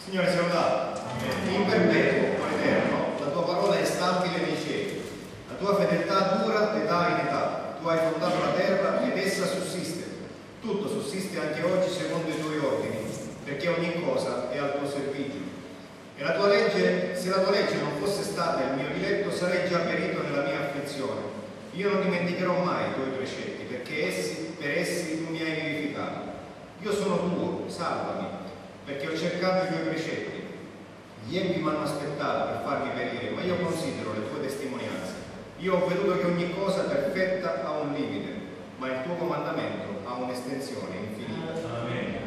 Signore sia lodato. In perpetuo, o eterno, la tua parola è stabile nei cieli. La tua fedeltà dura d'età in età. Tu hai fondato la terra ed essa sussiste. Tutto sussiste anche oggi secondo i tuoi ordini, perché ogni cosa è al tuo servizio. E la tua legge, se la tua legge non fosse stata il mio diletto, sarei già perito nella mia afflizione. Io non dimenticherò mai i tuoi precetti, perché per essi tu mi hai vivificato. Io sono tuo, salvami, perché ho cercato i tuoi precetti. Gli empi mi hanno aspettato per farmi perire, ma io considero le tue testimonianze. Io ho veduto che ogni cosa perfetta ha un limite, ma il tuo comandamento ha un'estensione infinita. Amen.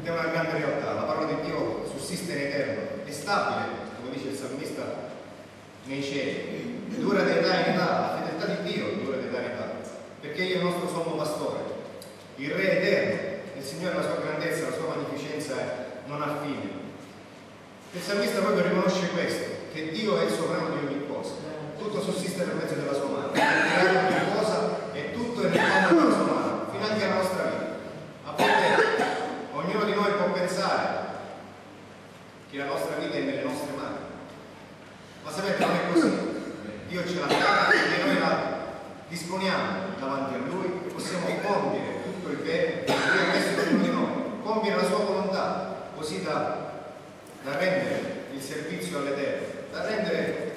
È una grande realtà, la parola di Dio sussiste in eterno, è stabile, come dice il salmista, nei cieli, dura da età in età, la fedeltà di Dio dura da età in età, perché Egli è il nostro sommo pastore, il Re eterno. Il Signore, la sua grandezza, la sua magnificenza non ha fine. Il salmista proprio riconosce questo, che Dio è il sovrano di ogni cosa. Tutto sussiste per mezzo della sua mano. Ha creato ogni cosa e tutto è nel palmo della sua mano, fino anche alla nostra vita. A volte ognuno di noi può pensare che la nostra vita è nelle nostre mani. Ma sapete, non è così. Dio ce l'ha data e noi la disponiamo davanti a Lui e possiamo compiere tutto il bene che Lui ha messo dentro di noi, compiere la sua volontà, così da rendere il servizio all'Eterno, da rendere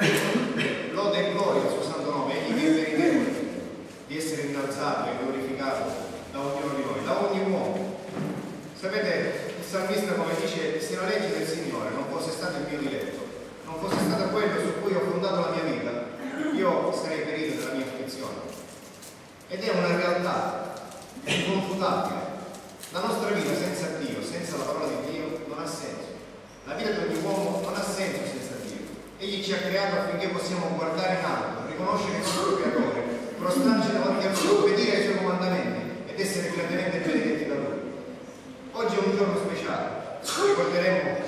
lode e gloria al suo santo nome. Egli che è meritevole di essere innalzato e glorificato da ognuno di noi, da ogni uomo. Sapete, il salmista, come dice, se la legge del Signore non fosse stato il mio diletto, non fosse stato quello su cui ho fondato la mia vita, io sarei perito della mia afflizione. Ed è una realtà inconfutabile. La nostra vita senza Dio, senza la parola di Dio, non ha senso. La vita di ogni uomo non ha senso senza Dio. Egli ci ha creato affinché possiamo guardare in alto, riconoscere il nostro Creatore, prostrarci davanti a Lui, obbedire ai Suoi comandamenti ed essere grandemente benedetti da Lui. Oggi è un giorno speciale. Ricorderemo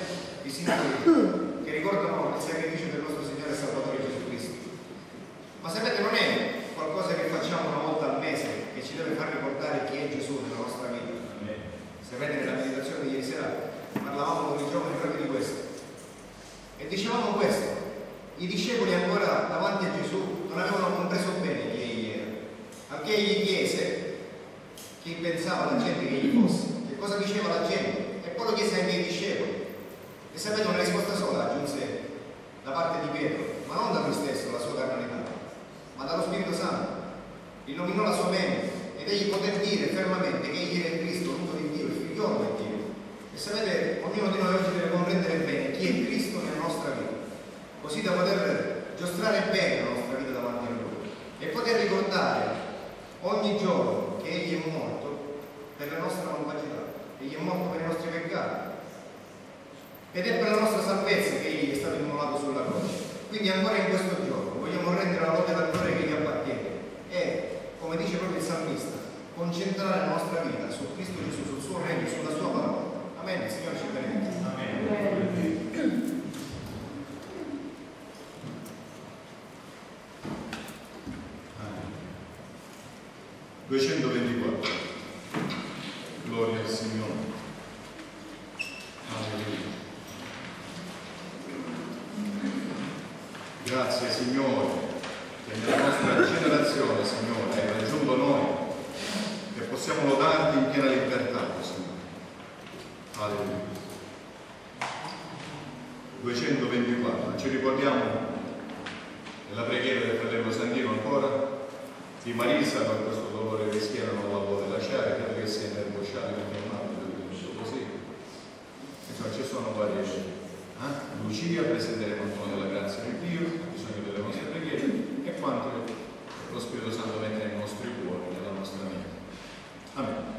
i simboli che ricordano il sacrificio del nostro Signore e Salvatore Gesù Cristo. Ma sapete, non è qualcosa che facciamo una volta al mese che ci deve far ricordare chi è Gesù nella nostra vita. Sapete, nella meditazione di ieri sera parlavamo con i giovani proprio di questo e dicevamo questo: i discepoli ancora davanti a Gesù non avevano compreso bene chi egli era, perché egli chiese chi pensava la gente che egli fosse, che cosa diceva la gente, e poi lo chiese anche ai discepoli. E sapete, una risposta sola aggiunse da parte di Pietro, ma non da lui stesso, la sua carnalità, ma dallo Spirito Santo. Illuminò la sua mente ed egli poté dire fermamente che egli era il Cristo, l'unto di Dio, il figliolo di Dio. E sapete, ognuno di noi oggi deve comprendere bene chi è Cristo nella nostra vita, così da poter giostrare bene la nostra vita davanti a Lui e poter ricordare ogni giorno che Egli è morto per la nostra malvagità, Egli è morto per i nostri peccati ed è per la nostra salvezza che Egli è stato immolato sulla croce. Quindi ancora in questo giorno vogliamo rendere la lode e la gloria che gli appartiene e, come dice proprio il salmista, concentrare la nostra vita su Cristo Gesù, sul suo regno, sulla sua parola. Amen. Il Signore ci benedica. Amen. 224. Gloria al Signore. Alleluia. Grazie Signore, che nella nostra generazione, Signore, hai raggiunto noi, che possiamo lodarti in piena libertà, Signore. Alleluia. 224. Ci ricordiamo nella preghiera del fratello Santino ancora di Marisa per questo dolore di schiena non la vuole lasciare, credo che sia nervosciato in un altro, così. Insomma, ci sono varie Lucia, presenteremo il dono della grazia di Dio, ha bisogno delle nostre preghiere e quanto lo Spirito Santo mette nei nostri cuori, nella nostra mente. Amen.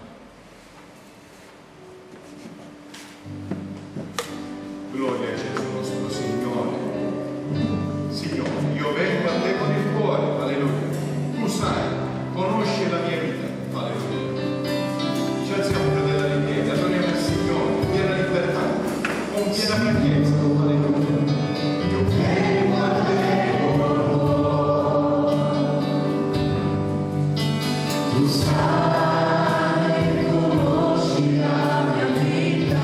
Gloria a Gesù nostro Signore. Signore, io vengo a te con il cuore, alleluia. Tu sai, conosci la mia vita, alleluia. Ci alziamo fratelli in piedi, adoriamo il Signore, in piena libertà, con piena franchezza, alleluia. Io vengo a te con il cuore. Tu sai, conosci la mia vita.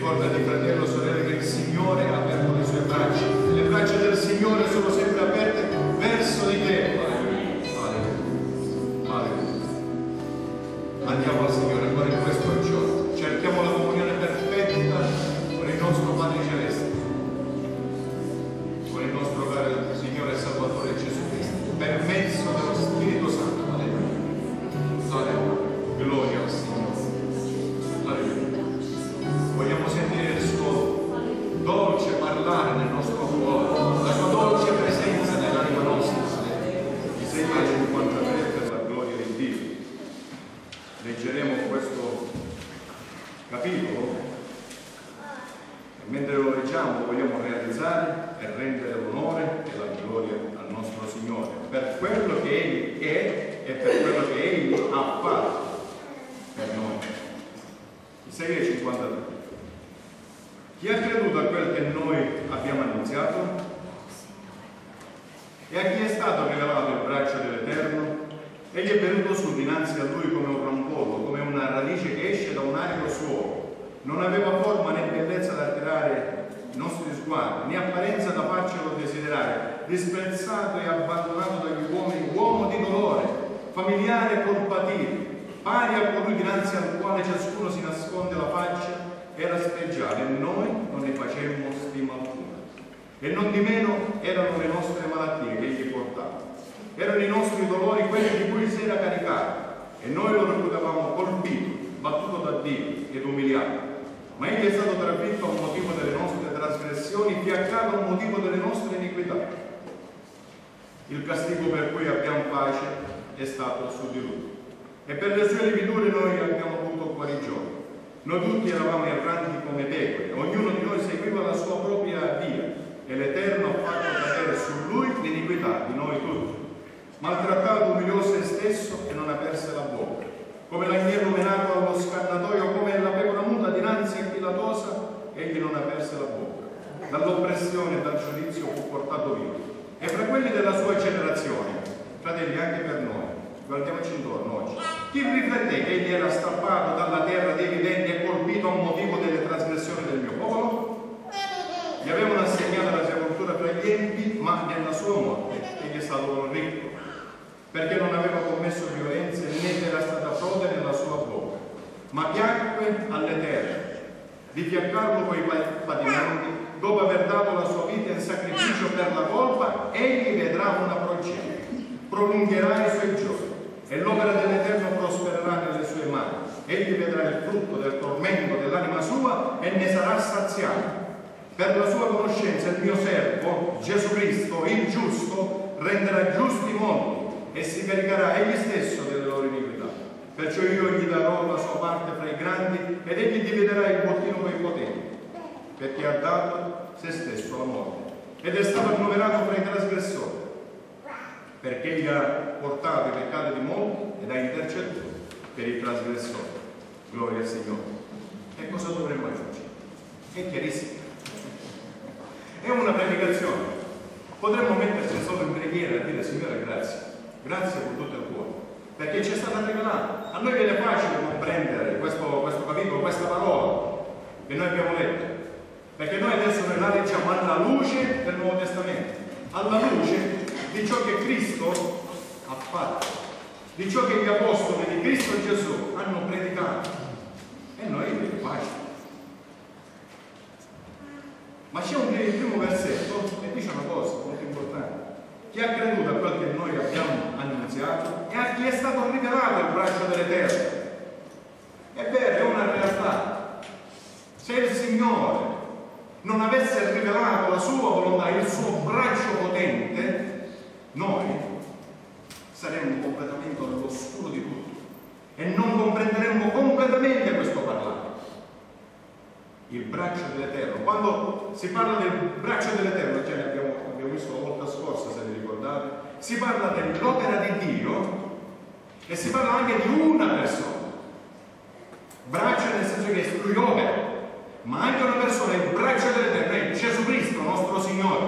Ricordati, fratello, sorella, che il Signore ha aperto le sue braccia. Le braccia del Signore sono sempre aperte verso di te. Alleluia. Alleluia. Andiamo al Signore ancora in questo giorno. Cerchiamo la comunione perfetta con il nostro Padre Celeste, con il nostro caro Signore e Salvatore Gesù Cristo, per mezzo dello Spirito Santo. Alleluia. Alleluia. Gloria al Signore. Alleluia. Vogliamo sentire il suo dolce parlare nel nostro cuore, la sua dolce presenza nell'anima nostra. Isaia 53 per la gloria di Dio. Leggeremo questo capitolo e mentre lo leggiamo vogliamo realizzare e rendere l'onore e la gloria al nostro Signore per quello che Egli è e per quello che Egli ha fatto per noi. Isaia 53. Chi ha creduto a quel che noi abbiamo annunziato? E a chi è stato rivelato il braccio dell'Eterno? Egli è venuto su dinanzi a lui come un rampollo, come una radice che esce da un arido suolo. Non aveva forma né bellezza da attirare i nostri sguardi, né apparenza da farcelo desiderare. Disprezzato e abbandonato dagli uomini, uomo di dolore, familiare col patire, pari a colui dinanzi al quale ciascuno si nasconde la faccia, era spreggiato e noi non ne facemmo stima alcuna. E non di meno erano le nostre malattie che egli portava. Erano i nostri dolori quelli di cui si era caricato, e noi lo reputavamo colpito, battuto da Dio ed umiliato. Ma egli è stato trafitto a un motivo delle nostre trasgressioni, fiaccato a un motivo delle nostre iniquità. Il castigo per cui abbiamo pace è stato su di lui, e per le sue lividure noi abbiamo avuto guarigione. Noi tutti eravamo erranti come pecore, ognuno di noi seguiva la sua propria via, e l'Eterno ha fatto cadere su lui l'iniquità di noi tutti. Maltrattato umiliò se stesso e non aperse la bocca, come l'agnello menato allo scannatoio, come la pecora muta dinanzi a chi la tosa, egli non aperse la bocca. Dall'oppressione e dal giudizio fu portato via. E fra quelli della sua generazione, fratelli, anche per noi, guardiamoci intorno oggi, chi riflette che egli era strappato dalla terra dei viventi e colpito a motivo delle trasgressioni del mio popolo? Gli avevano assegnato la sepoltura fra gli empi, ma nella sua morte egli è stato ricco, perché non aveva commesso violenze né era stata frode nella sua bocca. Ma piacque all'Eterno di fiaccarlo coi patimenti, dopo aver dato la sua vita in sacrificio per la colpa, egli vedrà una progenie, prolungherà i suoi giorni, e l'opera dell'Eterno prospererà nelle sue mani. Egli vedrà il frutto del tormento dell'anima sua e ne sarà saziato. Per la sua conoscenza il mio servo, Gesù Cristo, il giusto, renderà giusti molti e si caricherà egli stesso delle loro iniquità. Perciò io gli darò la sua parte fra i grandi ed egli dividerà il bottino con i potenti, perché ha dato se stesso alla morte ed è stato annoverato fra i trasgressori, perché egli ha portato i peccati di molti ed ha intercettato per i trasgressori. Gloria al Signore. E cosa dovremmo aggiungere? È chiarissimo. È una predicazione. Potremmo metterci solo in preghiera e dire: Signore, grazie. Grazie con tutto il cuore, perché ci è stata regalata. A noi viene facile comprendere questo capitolo, questa parola che noi abbiamo letto, perché noi adesso la leggiamo alla luce del Nuovo Testamento, alla luce di ciò che Cristo ha fatto, di ciò che gli apostoli di Cristo Gesù hanno predicato, e noi viene facile. Ma c'è un primo versetto che dice una cosa molto importante: chi ha creduto a quel che noi abbiamo annunziato e a chi è stato rivelato il braccio dell'Eterno. È vero, è una realtà. Se il Signore non avesse rivelato la sua volontà, il suo braccio potente, noi saremmo completamente all'oscuro di tutto e non comprenderemmo completamente questo parlare. Il braccio dell'Eterno. Quando si parla del braccio dell'Eterno, cioè abbiamo visto la volta scorsa, se vi ricordate, si parla dell'opera di Dio e si parla anche di una persona. Braccio nel senso che lui opera, ma anche una persona, il braccio dell'Eterno è Gesù Cristo, nostro Signore.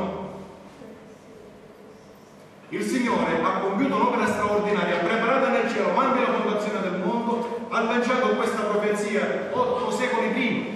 Il Signore ha compiuto un'opera straordinaria, preparata nel cielo, anche la fondazione del mondo, ha lanciato questa profezia 8 secoli prima.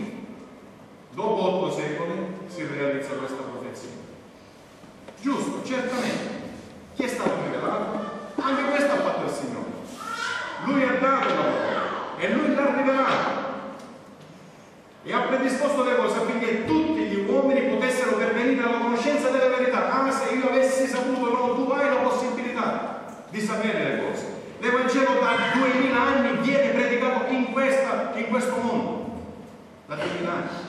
e ha predisposto le cose affinché tutti gli uomini potessero pervenire alla conoscenza della verità. Ah, se io avessi saputo, no, tu hai la possibilità di sapere le cose. L'Evangelo da 2000 anni viene predicato in questo mondo, da 2000 anni.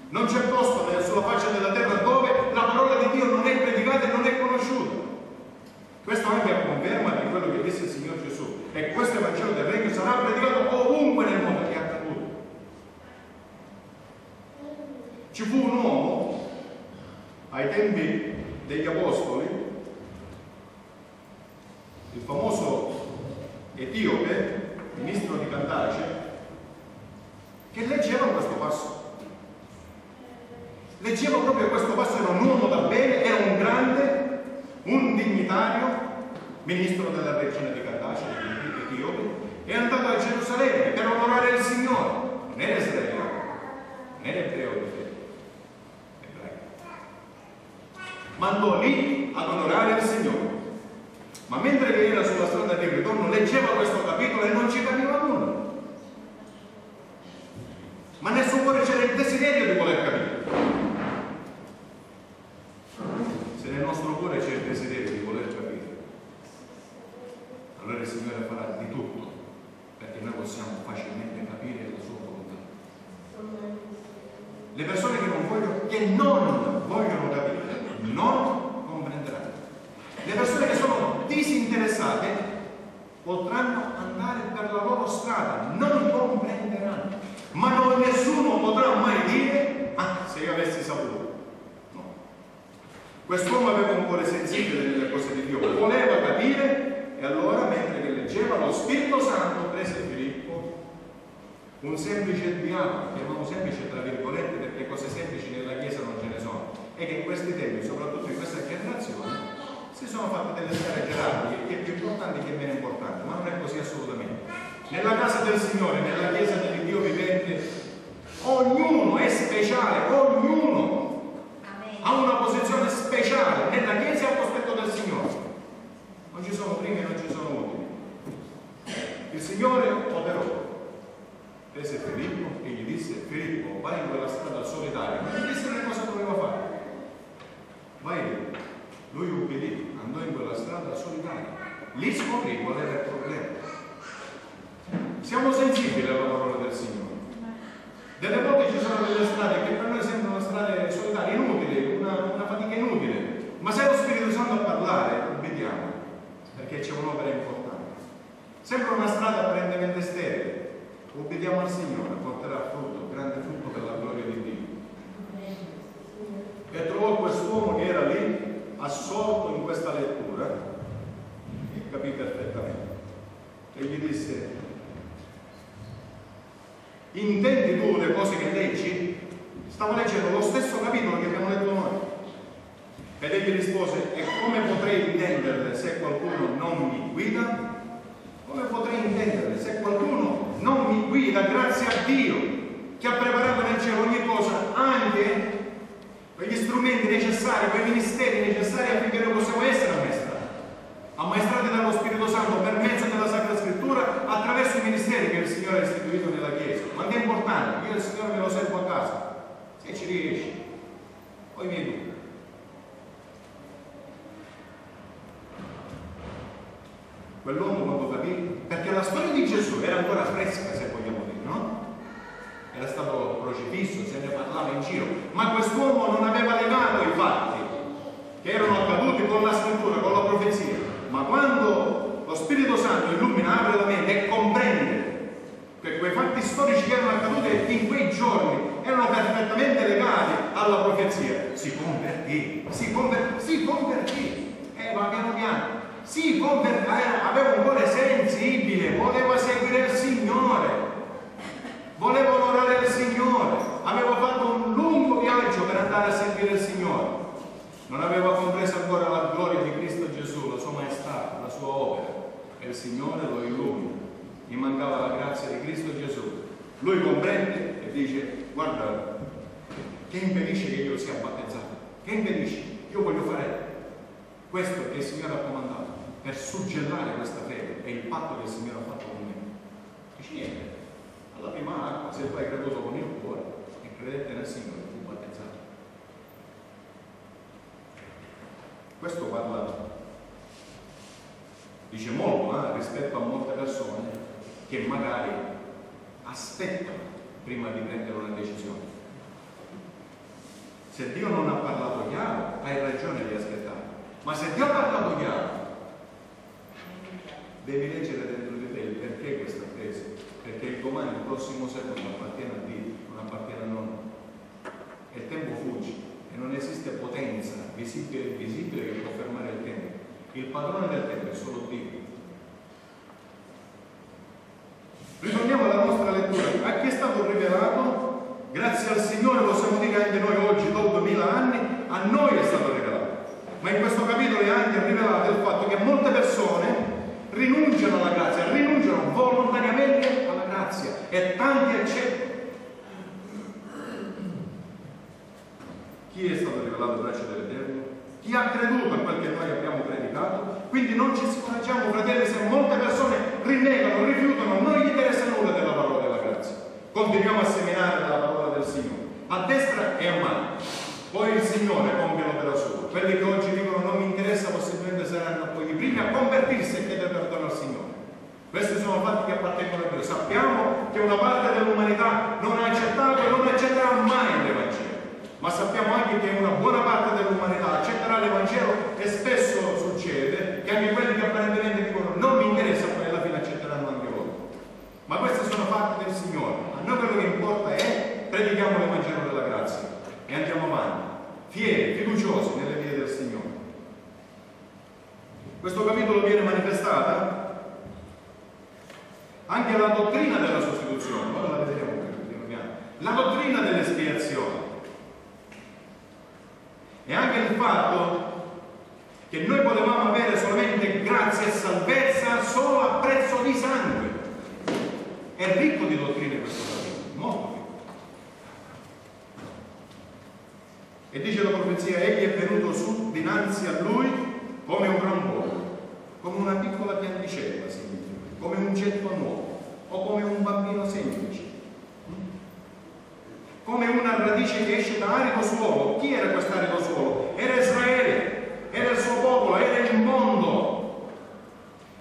Non c'è posto sulla faccia della terra dove la parola di Dio non è predicata e non è conosciuta. Questo anche a conferma di quello che disse il Signore Gesù. E questo Evangelo del Regno sarà predicato ovunque nel mondo, che è accaduto. Ci fu un uomo ai tempi degli Apostoli, il famoso etiope, ministro di Candace, che leggeva questo passo. Leggeva proprio questo passo, era un uomo da bene, era un grande, un dignitario, ministro della regina di Candace, di Etiope, è andato a Gerusalemme per onorare il Signore. Non era israeliano, non era ebreo di fede, ma andò lì ad onorare il Signore. Ma mentre che era sulla strada di ritorno leggeva questo capitolo e non ci capiva nulla, ma nel suo cuore c'era il desiderio di voler capire. Se nel nostro cuore c'è il desiderio di voler capire, allora il Signore farà di tutto perché noi possiamo facilmente capire la sua volontà. Le persone che non vogliono capire non comprenderanno. Le persone che sono disinteressate potranno andare per la loro strada, non comprenderanno, ma nessuno potrà mai dire: ah, se io avessi saputo. No. Quest'uomo aveva un cuore sensibile nelle cose di Dio, voleva capire, e allora mentre che leggeva lo Spirito Santo prese Filippo, un semplice diavolo, chiamiamo semplice tra virgolette perché cose semplici nella Chiesa non ce ne sono, e che in questi tempi, soprattutto in questa generazione, si sono fatte delle sfere gerarchiche, che è più importante che meno importante, ma non è così assolutamente. Nella casa del Signore, nella Chiesa del Dio vivente, ognuno è speciale, ognuno ha una posizione speciale nella Chiesa e al cospetto del Signore. Non ci sono primi e non ci sono ultimi. Il Signore operò, prese Filippo e gli disse: Filippo, vai in quella strada solitaria. Non gli disse che cosa doveva fare. Vai lì. Lui ubbidì, andò in quella strada solitaria. Lì scoprì qual era il problema. Siamo sensibili alla parola del Signore. Delle volte ci sono delle strade che per noi sembrano strade solitarie, inutili, una fatica inutile. Ma se è lo Spirito Santo a parlare, obbediamo, perché c'è un'opera importante. Sembra una strada apparentemente sterile. Obbediamo al Signore, porterà frutto, grande frutto per la gloria di Dio. E trovò quest'uomo che era lì, assorto in questa lettura, e capì perfettamente. E gli disse: intendi tu le cose che leggi? Stavo leggendo lo stesso capitolo che abbiamo letto noi. Ed egli rispose: e come potrei intenderle se qualcuno non mi guida? Come potrei intenderle se qualcuno non mi guida? Grazie a Dio che ha preparato nel cielo ogni cosa, anche quegli strumenti necessari, quei ministeri necessari affinché noi possiamo essere ammaestrati dallo Spirito Santo per mezzo della Sacra Scrittura, attraverso i ministeri che il Signore ha istituito nella Chiesa. Ma che è importante, io il Signore me lo servo a casa, se ci riesci, poi vieni tu. Quell'uomo quando capì, perché la storia di Gesù era ancora fresca, se vogliamo dire, no? Era stato crocifisso, se ne parlava in giro, ma quest'uomo non aveva legato i fatti che erano accaduti con la scrittura, con la profezia. Ma quando lo Spirito Santo illumina, apre la mente e comprende che quei fatti storici che erano accaduti in quei giorni erano perfettamente legati alla profezia, si convertì, ma piano piano, aveva un cuore sensibile, voleva seguire il Signore, voleva onorare il Signore, aveva fatto un lungo viaggio per andare a servire il Signore. Non aveva compreso ancora la gloria di Cristo Gesù, la sua maestà, la sua opera, e il Signore lo illumina. Gli mancava la grazia di Cristo Gesù. Lui comprende e dice: guarda, che impedisce che io sia battezzato? Che impedisce? Io voglio fare questo che il Signore ha comandato per suggellare questa fede e il patto che il Signore ha fatto con me. Dice: niente, alla prima acqua, se tu hai creduto con il cuore, Questo parla, dice molto rispetto a molte persone che magari aspettano prima di prendere una decisione. Se Dio non ha parlato chiaro, hai ragione di aspettare, ma se Dio ha parlato chiaro, devi leggere dentro di te il perché questa attesa, perché il domani, il prossimo secondo appartiene a Dio, non appartiene a noi. E il tempo fugge e non esiste potenza visibile e invisibile che può fermare il tempo. Il padrone del tempo è solo Dio. Ritorniamo alla nostra lettura. A chi è stato rivelato? Grazie al Signore possiamo dire anche noi oggi, dopo 2000 anni, a noi è stato rivelato. Ma in questo capitolo è anche rivelato il fatto che molte persone rinunciano alla grazia, rinunciano volontariamente alla grazia e tanti accettano. Chi è stato rivelato grazie dell'Eterno? Chi ha creduto a quel che noi abbiamo predicato? Quindi non ci scoraggiamo, fratelli, se molte persone rinnegano, rifiutano, non gli interessa nulla della parola della grazia. Continuiamo a seminare la parola del Signore, a destra e a mano. Poi il Signore compie l'opera sua. Quelli che oggi dicono non mi interessa, possibilmente saranno poi i primi a convertirsi e chiedere perdono al Signore. Questi sono fatti che appartengono a Dio. Sappiamo che una parte dell'umanità non ha accettato e non accetterà mai l'Evangelo. Ma sappiamo anche che una buona parte dell'umanità accetterà l'Evangelo e spesso succede che anche quelli che apparentemente dicono non mi interessa, poi alla fine accetteranno anche loro. Ma questi sono fatti del Signore. A noi quello che importa è predichiamo l'Evangelo della grazia e andiamo avanti, fieri, fiduciosi nelle vie del Signore. Questo capitolo viene manifestata anche la dottrina della sostituzione, ora la vedremo piano. La dottrina dell'espiazione. E anche il fatto che noi potevamo avere solamente grazia e salvezza solo a prezzo di sangue. È ricco di dottrine questo capitolo, molto ricco. E dice la profezia, egli è venuto su dinanzi a lui come un gran volo, come una piccola pianticella, come un getto nuovo, o come un bambino semplice. Come una radice che esce da arido suolo. Chi era questo arido suolo? Era Israele, era il suo popolo, era il mondo.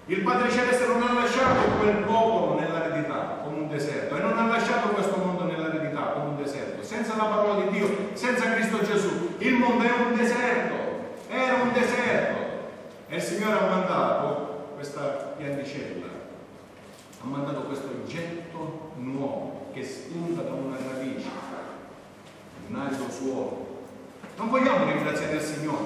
Il Padre Celeste non ha lasciato quel popolo nell'aridità come un deserto e non ha lasciato questo mondo nell'aridità come un deserto. Senza la parola di Dio, senza Cristo Gesù, il mondo è un deserto, era un deserto. E il Signore ha mandato questa pianticella, ha mandato questo getto nuovo che spunta da una radice, un arido suolo. Non vogliamo ringraziare il Signore.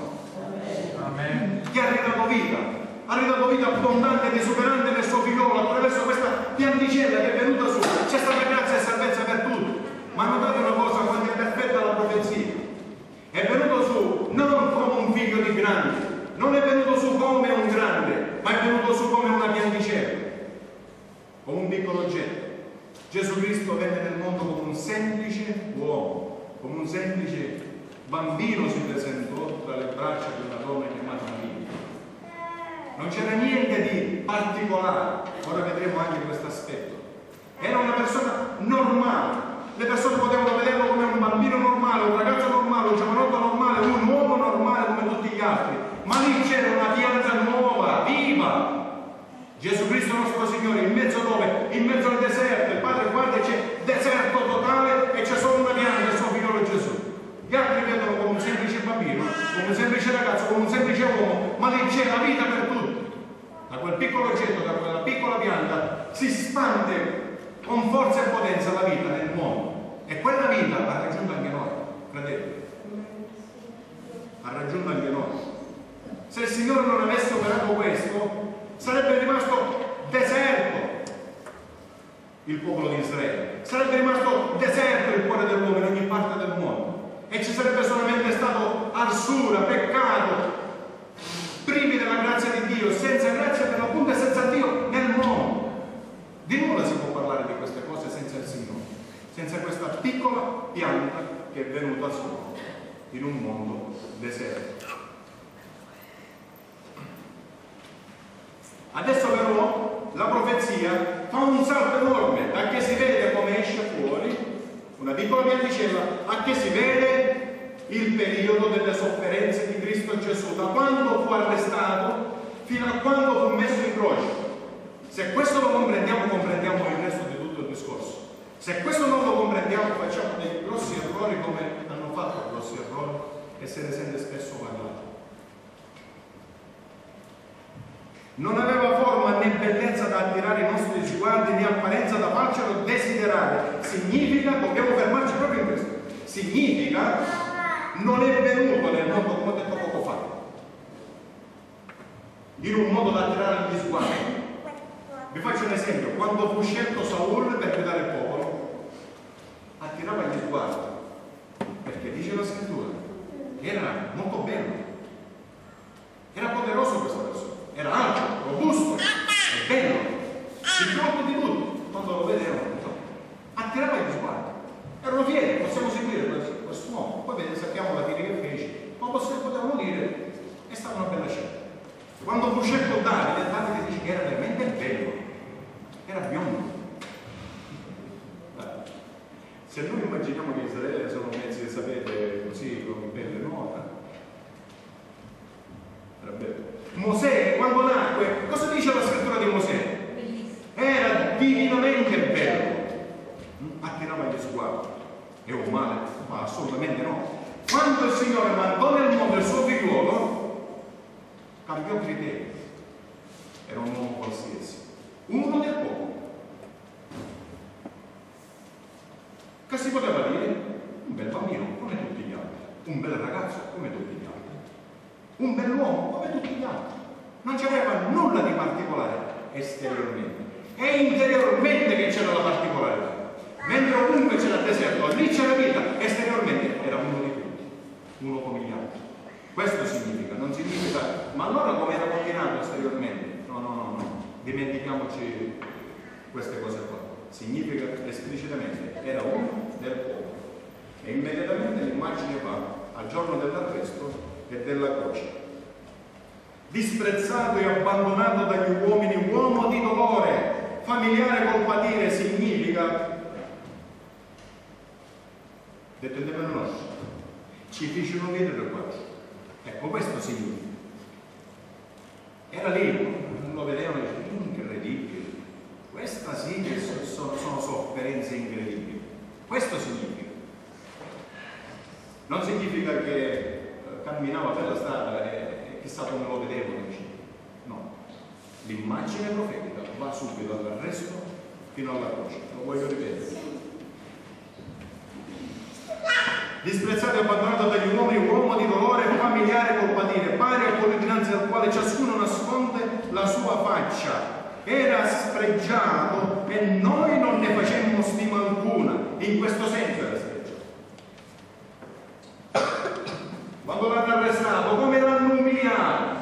Amen. Che ha ridato vita abbondante ed esuberante nel suo figliolo attraverso questa pianticella che è venuta su. C'è stata grazia e salvezza per tutti. Ma notate una cosa, quando è perfetta la profezia, è venuto su non come un figlio di grande, non è venuto su come un grande, ma è venuto su come una pianticella, come un piccolo oggetto. Gesù Cristo venne nel mondo come un semplice uomo, come un semplice bambino si presentò tra le braccia di una donna chiamata Maria. Non c'era niente di particolare, ora vedremo anche questo aspetto. Era una persona normale, le persone potevano vederlo come un bambino normale, un ragazzo normale, un giovanotto normale, un uomo normale come tutti gli altri, ma lì c'era una pianta nuova, viva. Gesù Cristo nostro Signore, in mezzo dove? In mezzo al deserto. Il Padre guarda, c'è deserto totale e c'è solo una pianta, il suo figliolo Gesù. Gli altri vedono come un semplice bambino, come un semplice ragazzo, come un semplice uomo, ma lì c'è la vita per tutti. Da quel piccolo oggetto, da quella piccola pianta, si spande con forza e potenza la vita nel mondo. E quella vita ha raggiunto anche noi, fratelli. Ha raggiunto anche noi. Se il Signore non avesse operato questo, sarebbe rimasto deserto il popolo di Israele, sarebbe rimasto deserto il cuore dell'uomo in ogni parte del mondo e ci sarebbe solamente stato arsura, peccato, privi della grazia di Dio, senza grazia per l'appunto e senza Dio nel mondo. Di nulla si può parlare di queste cose senza il Signore, senza questa piccola pianta che è venuta su in un mondo deserto. Adesso però la profezia fa un salto enorme, a che si vede come esce fuori una piccola pianticella, a che si vede il periodo delle sofferenze di Cristo Gesù, da quando fu arrestato fino a quando fu messo in croce. Se questo lo comprendiamo, comprendiamo il resto di tutto il discorso. Se questo non lo comprendiamo, facciamo dei grossi errori, come hanno fatto grossi errori e se ne sente spesso parlare. Non aveva forma né bellezza da attirare i nostri sguardi, né apparenza da farcelo desiderare. Significa, dobbiamo fermarci proprio in questo, significa non è venuto nel mondo, come ho detto poco fa, in un modo da attirare gli sguardi. Vi faccio un esempio: quando fu scelto Saul per guidare il popolo, attirava gli sguardi, perché dice la scrittura che era molto bello, era poderoso questa persona, era alto, robusto e bello, il più alto di tutti. Quando lo vedevano, attirava gli sguardi, erano fieri, possiamo seguire quest'uomo. Poi sappiamo la fine che fece, ma potevamo dire è stata una bella scelta. Quando fu scelto Davide dice che era veramente bello, era biondo. Se noi immaginiamo che Israele sono mezzi, sapete, così con pelle nuova, era bello. Mosè, quando nacque, cosa dice la scrittura di Mosè? Era divinamente bello, attirava gli sguardi. È un male? Ma assolutamente no. Quando il Signore mandò nel mondo il suo figliuolo, cambiò criteri. Era un uomo qualsiasi, uno del popolo. Che si poteva dire? Un bel bambino come tutti gli altri, un bel ragazzo come tutti gli altri, un bell'uomo come tutti gli altri. Non c'aveva nulla di particolare esteriormente, è interiormente che c'era la particolarità. Mentre ovunque c'era il deserto, lì c'era vita, esteriormente era uno di tutti, uno come gli altri. Questo significa, non significa, ma allora come era combinato esteriormente? No, dimentichiamoci queste cose qua. Significa esplicitamente, era uno del popolo. E immediatamente l'immagine va al giorno dell'arresto e della croce. Disprezzato e abbandonato dagli uomini, uomo di dolore, familiare col patire, significa, detto in nemmeno nostro, ci fecero vedere qua. Ecco, questo significa. Era lì, lo vedevano e dicevano, incredibile. Questa sì che sono sofferenze incredibili. Questo significa. Non significa che camminava per la strada e chissà come lo vedevano. No. L'immagine profetica va subito dall'arresto fino alla croce. Lo voglio ripetere. Disprezzato e abbandonato dagli uomini, uomo di dolore, familiare col patire, pari a quello dinanzi al quale ciascuno nasconde la sua faccia. Era spregiato e noi non ne facemmo stima alcuna. In questo senso era spregiato. Quando l'hanno arrestato, come l'hanno umiliato,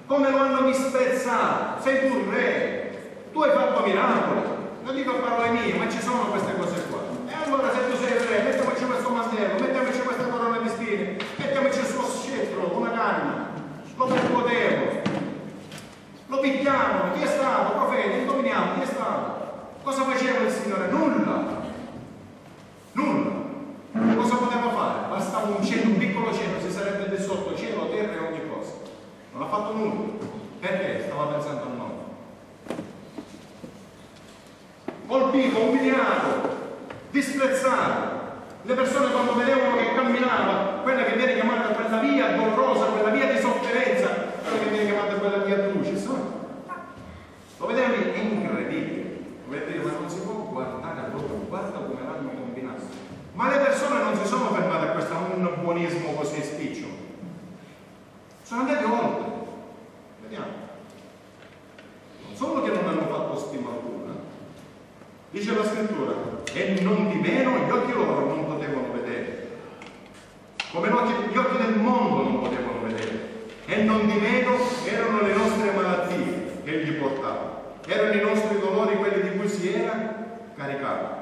come lo hanno disprezzato. Sei tu il re, tu hai fatto miracoli. Non dico a parole mie, ma ci sono queste cose qua. E allora se tu sei il re, mettiamoci questo mantello, mettiamoci questa corona di spine, mettiamoci il suo scettro, una canna, lo percuotiamo, lo picchiamo. Chi è stato? Profeta, indoviniamo, chi è stato? Cosa faceva il Signore? Nulla. Cosa poteva fare? Bastava un cielo, un piccolo cielo, si sarebbe dissolto cielo, terra e ogni cosa. Non ha fatto nulla. Perché? Stava pensando a noi. Colpito, umiliato, disprezzato. Le persone quando vedevano che camminava, quella che viene chiamata quella via dolorosa, quella via di sofferenza, quella che viene chiamata quella via crucis, no? Lo vedevano, è incredibile. Vedete, ma non si può guardare a loro, guarda come l'hanno combinato. Ma le persone non si sono fermate a questo un buonismo così spiccio. Sono andati oltre. Vediamo. Non solo che non hanno fatto stima alcuna, dice la scrittura, e non di meno gli occhi loro non potevano vedere, come gli occhi del mondo non potevano vedere, e non di meno erano le nostre malattie che egli portava, erano i nostri dolori quelli di cui si era caricato.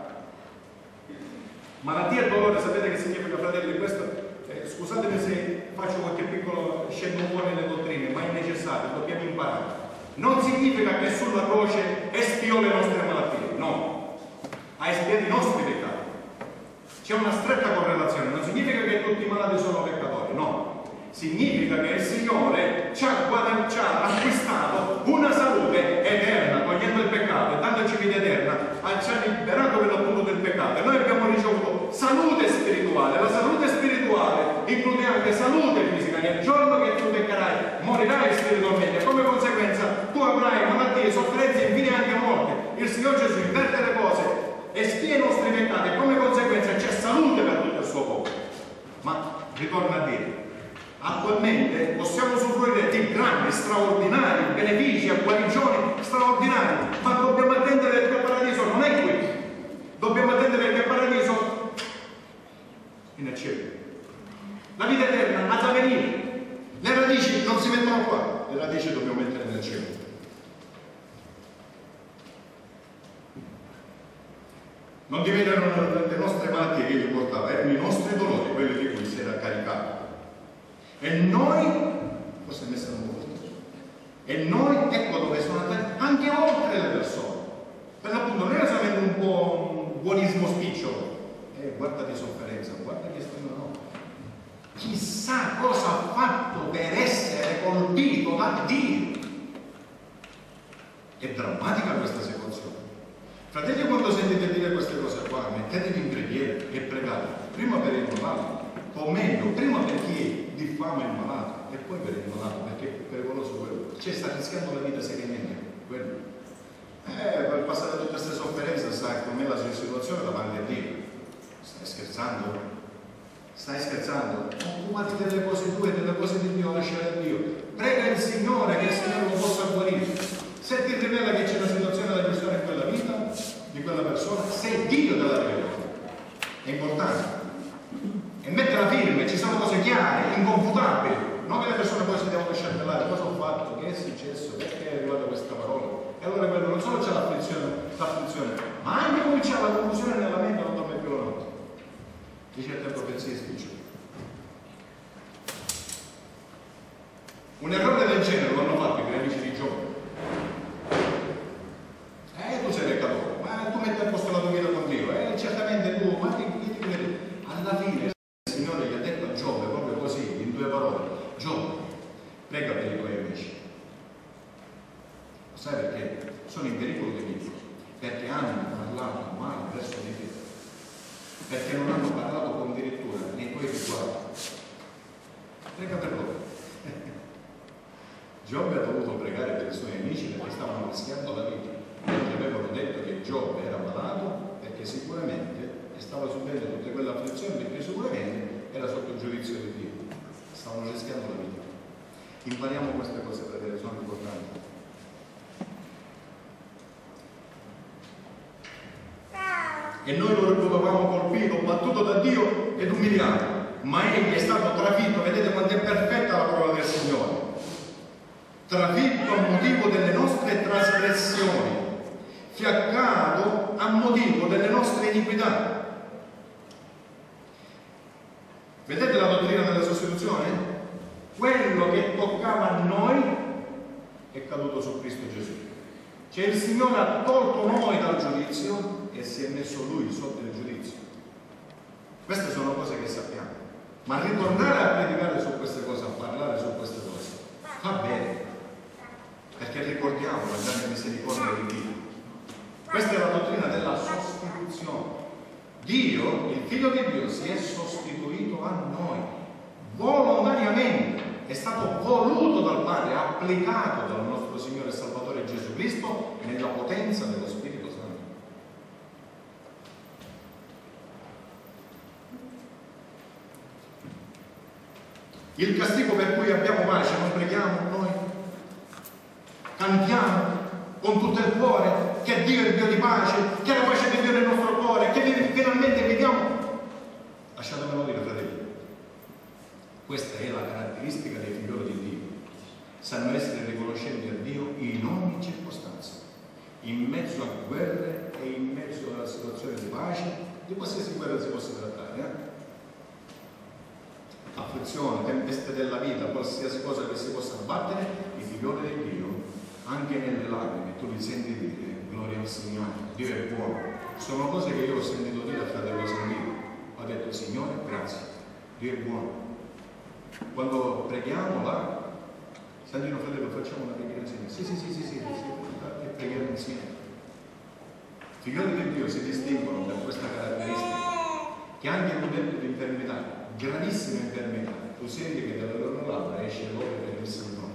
Malattia e dolore, sapete che significa, fratelli? Questo, scusatemi se faccio qualche piccolo scendo un po' nelle dottrine, ma è necessario, dobbiamo imparare. Non significa che sulla croce espiò le nostre malattie, no, ha espiato i nostri peccati. C'è una stretta correlazione, non significa che tutti i malati sono peccatori, no. Significa che il Signore ci ha acquistato una salute eterna, togliendo il peccato e dandoci vita eterna, ci ha liberato per l'appunto del peccato. E noi abbiamo ricevuto salute spirituale. La salute spirituale include anche salute fisica. Nel giorno che tu peccherai, morirai spiritualmente. Come conseguenza tu avrai malattie, sofferenze e infine anche morte. Il Signore Gesù inverte le cose, espia i nostri peccati e come conseguenza c'è salute per tutto il suo popolo. Ma ritorno a dire, attualmente possiamo usufruire di grandi, straordinari benefici e guarigioni straordinari, ma dobbiamo attendere che il paradiso non è qui. Dobbiamo attendere che il paradiso è nel cielo. La vita eterna ha da venire. Le radici non si mettono qua, le radici dobbiamo mettere nel cielo. Non diventano le nostre malattie che gli portava, erano i nostri dolori, quelli di cui si era caricato. E noi, forse è messa un po' così, e noi, ecco dove sono andati, anche oltre le persone. Per l'appunto, noi siamo un po' un buonismo spicciolo. Guarda che sofferenza, guarda che stima, no. Chissà cosa ha fatto per essere colpito da Dio. È drammatica questa situazione. Fratelli, quando sentite dire queste cose qua, mettetevi in preghiera e pregate, prima per il malato, o meglio, prima per chi diffama il malato e poi per il malato, perché è pericoloso quello. Cioè sta rischiando la vita seriamente, quello. Per passare tutte queste sofferenze, sai com'è la sua situazione davanti a Dio. Stai scherzando? Stai scherzando? Occupati delle cose tue, delle cose di Dio, lasciare a Dio. Prega il Signore che il Signore lo possa guarire. Se ti rivela che c'è una situazione da persona in quella vita, di quella persona, se Dio te la rivela. È importante. E metterla firme, ci sono cose chiare, inconfutabili. Non che le persone poi si devono lasciare pelare, cosa ho fatto, che è successo, perché è arrivata questa parola. E allora quello non solo c'è l'afflizione, ma anche come c'è la confusione nella mente, non dorme più la notte. Dice il tempo pensieri spiccioli. Un errore del genere lo hanno fatto i miei amici di Giobbe. Tu sei peccatore, ma tu metti a posto la tua vita con Dio, certamente tu, ma alla fine il Signore gli ha detto a Giobbe proprio così, in due parole: Giobbe, prega per i tuoi amici. Lo sai perché? Sono in pericolo di vita, perché hanno parlato male verso di te, perché non hanno parlato con dirittura nei tuoi riguardi. Prega per loro. Giobbe ha dovuto pregare per i suoi amici perché stavano rischiando la vita, perché avevano detto che Giobbe era malato, perché sicuramente stava subendo tutte quelle afflizioni, perché sicuramente era sotto il giudizio di Dio. Stavano rischiando la vita. Impariamo queste cose, perché sono importanti. E noi lo riputavamo colpito, battuto da Dio ed umiliato, ma egli è stato trafitto. Vedete quanto è perfetta la parola del Signore. Trafitto a motivo delle nostre trasgressioni, fiaccato a motivo delle nostre iniquità. Vedete la dottrina della sostituzione? Quello che toccava a noi è caduto su Cristo Gesù. Cioè il Signore ha tolto noi dal giudizio e si è messo Lui sotto il giudizio. Queste sono cose che sappiamo. Ma ritornare a predicare su queste cose, a parlare su queste cose, va bene. Perché ricordiamo la grande misericordia di Dio. Questa è la dottrina della sostituzione. Dio, il Figlio di Dio, si è sostituito a noi volontariamente, è stato voluto dal Padre, applicato dal nostro Signore e Salvatore Gesù Cristo nella potenza dello Spirito Santo. Il castigo per cui abbiamo pace, non preghiamo noi? Cantiamo con tutto il cuore che Dio è il Dio di pace, che la pace di Dio nel nostro cuore, che finalmente viviamo. Lasciatemelo dire, fratelli, questa è la caratteristica dei figlioli di Dio. Sanno essere riconoscenti a Dio in ogni circostanza, in mezzo a guerre e in mezzo a situazioni di pace, di qualsiasi guerra si possa trattare. Afflizione, tempeste della vita, qualsiasi cosa che si possa abbattere, i figlioli di Dio, anche nelle lacrime, tu li senti dire gloria al Signore, Dio è buono. Sono cose che io ho sentito dire a fratello Sandino. ha detto Signore, grazie, Dio è buono. Quando preghiamo là, Santino fratello, facciamo una preghiera insieme. Sì, e preghiamo insieme. Figlioli di Dio si distinguono per questa caratteristica, che anche in un momento di infermità, gravissima infermità, tu senti che dalle loro labbra esce l'opera del Signore.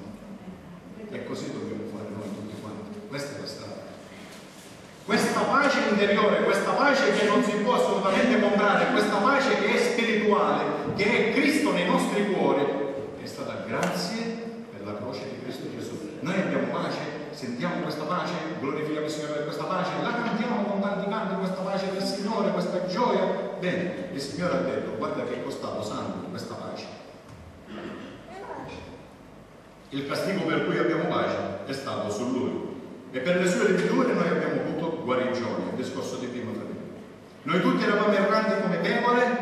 E così dobbiamo fare noi tutti quanti. Questa è la strada. Questa pace interiore, questa pace che non si può assolutamente comprare, questa pace che è spirituale, che è Cristo nei nostri cuori, è stata grazie per la croce di Cristo Gesù. Noi abbiamo pace, sentiamo questa pace, glorifichiamo il Signore per questa pace, la cantiamo con tanti canti, questa pace del Signore, questa gioia. Bene, il Signore ha detto, guarda che è costato sangue questa pace. Il castigo per cui abbiamo pace è stato su Lui. E per le sue lividure noi abbiamo avuto guarigione, il discorso di prima fratello. Noi tutti eravamo erranti come pecore,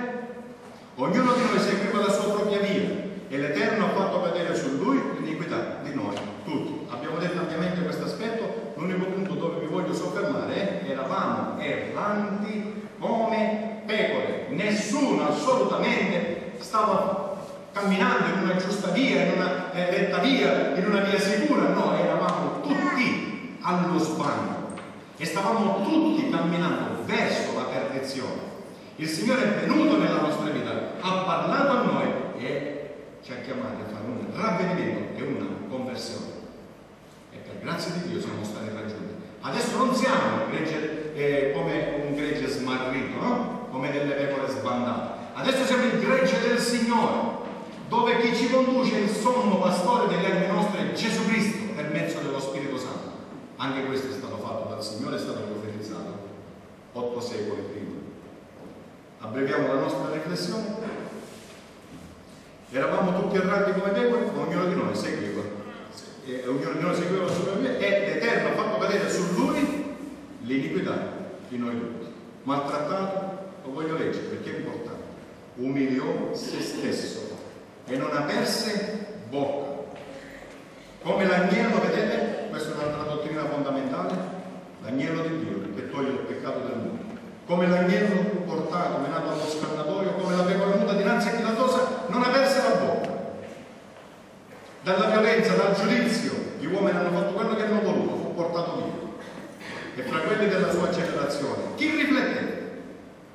ognuno di noi seguiva la sua propria via e l'Eterno ha fatto cadere su Lui l'iniquità di noi tutti. Abbiamo detto ampiamente questo aspetto, l'unico punto dove mi voglio soffermare è eravamo erranti come pecore, nessuno assolutamente stava camminando in una giusta via, in una retta via, in una via sicura. Noi eravamo tutti allo sbando e stavamo tutti camminando verso la perdizione. Il Signore è venuto nella nostra vita, ha parlato a noi e ci ha chiamati a fare un ravvedimento e una conversione. E per grazia di Dio siamo stati raggiunti. Adesso non siamo come un gregge smarrito, no? Come delle pecore sbandate. Adesso siamo il gregge del Signore, dove chi ci conduce il sommo pastore degli anni nostri è Gesù Cristo per mezzo dello Spirito Santo. Anche questo è stato fatto dal Signore, è stato profetizzato 8 secoli prima. Abbreviamo la nostra riflessione. Eravamo tutti erranti come pecore, ognuno di noi seguiva la sua via e l'Eterno ha fatto cadere su Lui l'iniquità di noi tutti. Maltrattato, lo voglio leggere perché è importante, umiliò se stesso e non aperse bocca. Come l'agnello, vedete? Questa è un'altra dottrina fondamentale, l'agnello di Dio che toglie il peccato del mondo. Come l'agnello portato, menato allo scannatoio, come la pecora muta dinanzi a chi la tosa, non aperse la bocca. Dalla violenza, dal giudizio, gli uomini hanno fatto quello che hanno voluto, fu portato via. E fra quelli della sua generazione, chi riflettete?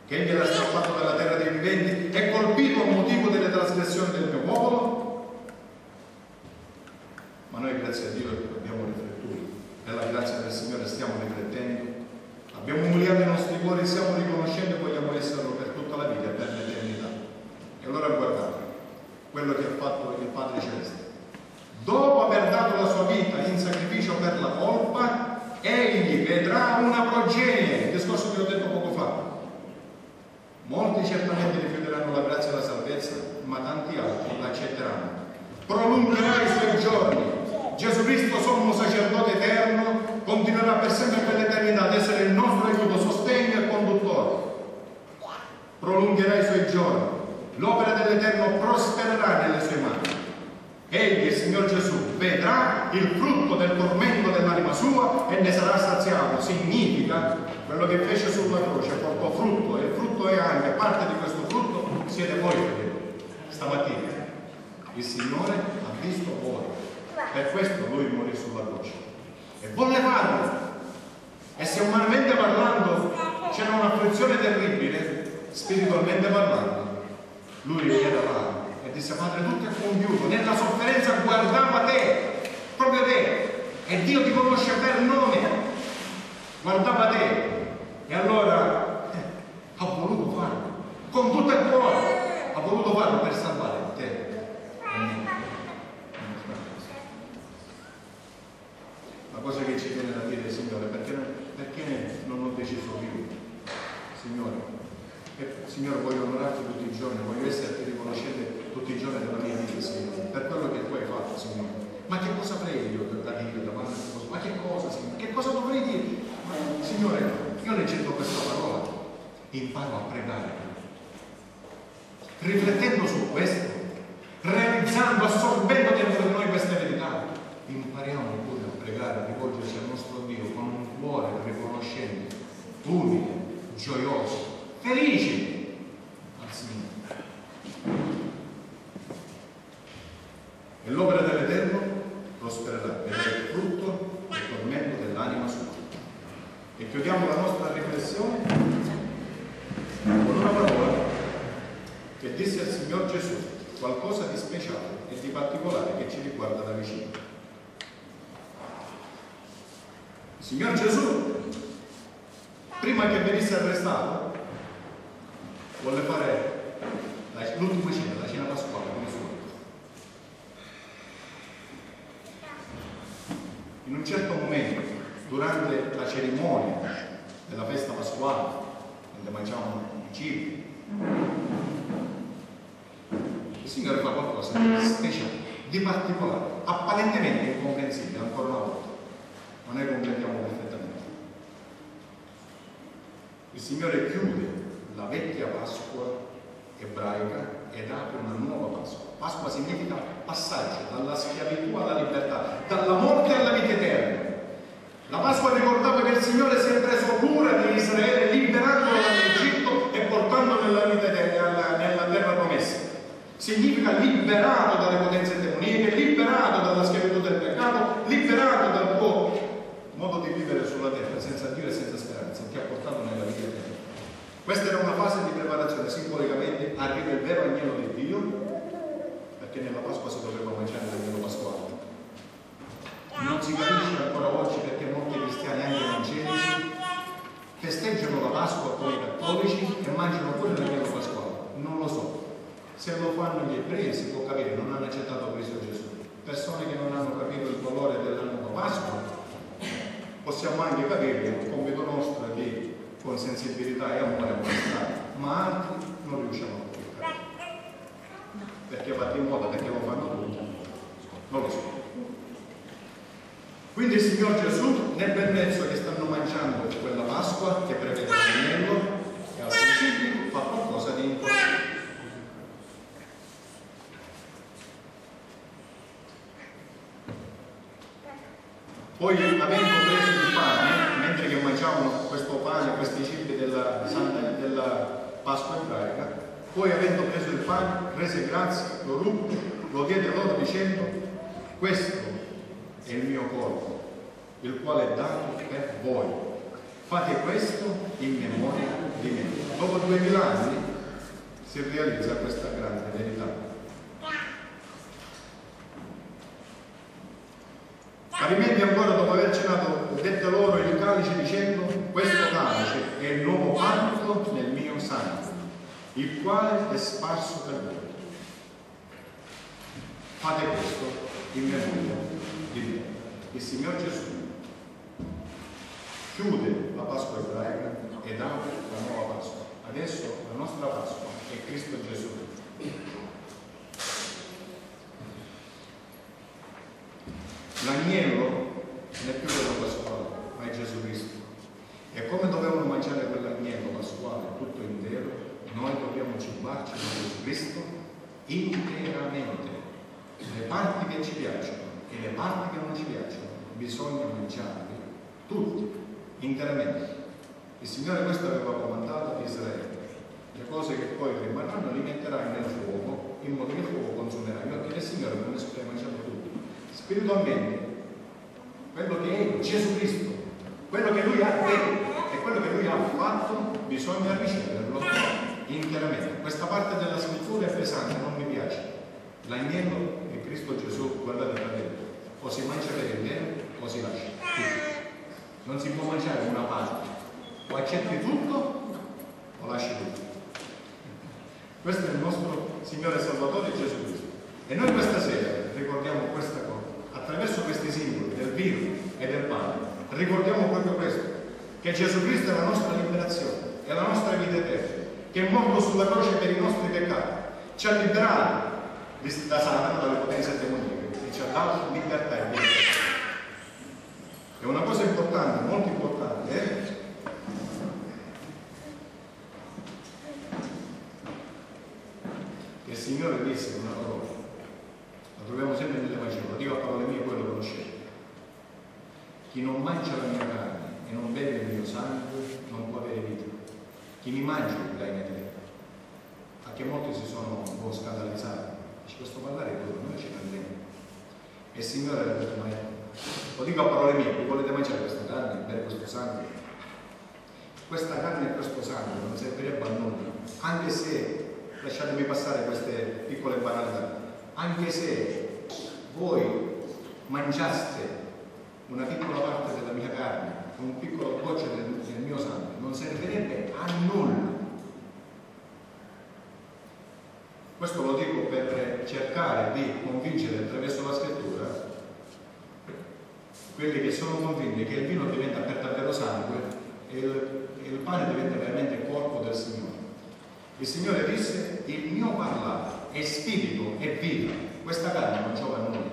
Che egli era strappato dalla terra dei viventi e colpito a motivo delle trasgressioni del mio popolo? Ma noi grazie a Dio abbiamo riflettuto, nella grazia del Signore stiamo riflettendo, abbiamo umiliato i nostri cuori, stiamo riconoscendo e vogliamo esserlo per tutta la vita e per l'eternità. E allora guardate quello che ha fatto il Padre Celeste. Dopo aver dato la sua vita in sacrificio per la colpa, egli vedrà una progenie, il discorso che ho detto poco fa. Molti certamente rifiuteranno la grazia e la salvezza, ma tanti altri l'accetteranno. Prolungherà i suoi giorni. Gesù Cristo, sommo sacerdote eterno, continuerà per sempre e per l'eternità ad essere il nostro aiuto, sostegno e conduttore. Prolungherà i suoi giorni. L'opera dell'Eterno prospererà nelle sue mani. Egli, il Signor Gesù, vedrà il frutto del tormento dell'anima sua e ne sarà saziato. Significa quello che fece sulla croce, portò frutto, e il frutto è anche parte di questo frutto siete voi, stamattina. Il Signore ha visto voi, per questo Lui morì sulla croce e volle farlo. E se umanamente parlando c'era un'afflizione terribile, spiritualmente parlando, Lui era là e disse: Padre, tutto è compiuto. Nella sofferenza guardava te, proprio te, e Dio ti conosce per nome, guardava te, e allora ha voluto farlo con tutto il cuore, ha voluto farlo per salvare te. La cosa che ci viene da dire, Signore, perché non ho deciso più, Signore? Signore, voglio onorarti tutti i giorni, voglio esserti riconoscente tutti i giorni della mia vita, Signore, per quello che tu hai fatto, Signore. Ma che cosa avrei io da dire davanti a questo? Ma che cosa, Signore? Che cosa dovrei dire? Ma, Signore, io leggendo questa parola imparo a pregare, riflettendo su questo, realizzando, assorbendo dentro di noi queste verità, impariamo pure a pregare, a rivolgersi al nostro Dio con un cuore riconoscente, umile, gioioso, felici, al e l'opera dell'Eterno prospererà, vedrà il frutto del tormento dell'anima sua. E chiudiamo la nostra riflessione con una parola che disse al Signor Gesù, qualcosa di speciale e di particolare che ci riguarda da vicino. Il Signor Gesù, prima che venisse arrestato, volle fare l'ultima cena, la cena pasquale con i suoi. In un certo momento, durante la cerimonia della festa pasquale, quando mangiavano i cibi, il Signore fa qualcosa di speciale, di particolare, apparentemente incomprensibile, ancora una volta. Non ne comprendiamo perfettamente. Il Signore chiude la vecchia Pasqua ebraica ed apre una nuova Pasqua. Pasqua significa passaggio dalla schiavitù alla libertà, dalla morte alla vita eterna. La Pasqua ricordava che il Signore si è preso cura di Israele, liberandolo dall'Egitto e portandolo nella vita eterna, nella terra promessa. Significa liberato dalle potenze demoniache, liberato dalla schiavitù del peccato, liberato dal tuo modo di vivere sulla terra, senza Dio e senza speranza, ti ha portato nella vita eterna. Questa era una fase di preparazione, simbolicamente arriva il vero agnello di Dio, perché nella Pasqua si doveva mangiare l'agnello pasquale. Non si capisce ancora oggi perché molti cristiani, anche evangelici, festeggiano la Pasqua come i cattolici e mangiano pure l'agnello pasquale. Non lo so. Se lo fanno gli ebrei si può capire, non hanno accettato Cristo Gesù. Persone che non hanno capito il valore della nuova Pasqua, possiamo anche capire che il compito nostro è di con sensibilità e amore a mostrare, ma altri non riusciamo a capire. Perché va di moda, perché lo fanno tutti. Non lo so. Quindi il Signor Gesù, nel bel mezzo che stanno mangiando quella Pasqua, che prevede l'agnello e altri cibi, fa qualcosa di importante. Poi, avendo preso il pane, mentre che mangiavano questo pane, questi cibi della Pasqua ebraica, poi avendo preso il pane, rese grazie, lo ruppe, lo diede loro dicendo, questo è il mio corpo, il quale è dato per voi. Fate questo in memoria di me. Dopo 2000 anni si realizza questa grande verità. Parimenti ancora, dopo aver cenato, dette loro il calice dicendo, questo calice è il nuovo patto nel mio sangue, il quale è sparso per voi. Fate questo in memoria di me. Il Signor Gesù chiude la Pasqua ebraica ed apre la nuova Pasqua. Adesso la nostra Pasqua è Cristo Gesù. L'agnello non è più quello pasquale, ma è Gesù Cristo. E come dovevamo mangiare quell'agnello pasquale tutto intero, noi dobbiamo cibarci di Gesù Cristo interamente. Le parti che ci piacciono e le parti che non ci piacciono, bisogna mangiarli tutti, interamente. Il Signore questo aveva comandato a Israele. Le cose che poi rimarranno li metterai nel fuoco, in modo che il fuoco consumerà. Gli occhi del Signore non si può mangiare tutto. Spiritualmente, quello che è Gesù Cristo, quello che Lui ha detto e quello che Lui ha fatto, bisogna riceverlo interamente. Questa parte della scrittura è pesante, non mi piace. L'agnello è Cristo Gesù, guardate da dentro. O si mangia per intero o si lascia. Non si può mangiare una parte. O accetti tutto o lasci tutto. Questo è il nostro Signore Salvatore Gesù Cristo. E noi questa sera ricordiamo questa cosa. Attraverso questi simboli del vino e del pane, ricordiamo proprio questo, che Gesù Cristo è la nostra liberazione, è la nostra vita eterna, che è morto sulla croce per i nostri peccati, ci ha liberato da Satana, dalle potenze demoniache, e ci ha dato libertà e vita. È una cosa importante, molto importante, che il Signore disse una parola. Lo troviamo sempre nell'Evangelo, lo dico a parole mie, voi lo conoscete. Chi non mangia la mia carne e non beve il mio sangue non può avere vita. Chi mi mangia vivrà in eterno. Anche molti si sono un po' scandalizzati. Dice, questo parlare è duro, noi ci prendiamo. E il Signore ha detto, ma lo dico a parole mie, vi volete mangiare questa carne e bere questo sangue? Questa carne e questo sangue non servirebbe a nulla, anche se, lasciatemi passare queste piccole banalità, anche se voi mangiaste una piccola parte della mia carne, un piccolo goccio del mio sangue, non servirebbe a nulla. Questo lo dico per cercare di convincere attraverso la scrittura quelli che sono convinti che il vino diventa per davvero sangue e il pane diventa veramente corpo del Signore. Il Signore disse: il mio parlare è spirito e vita. Questa carne non giova a nulla,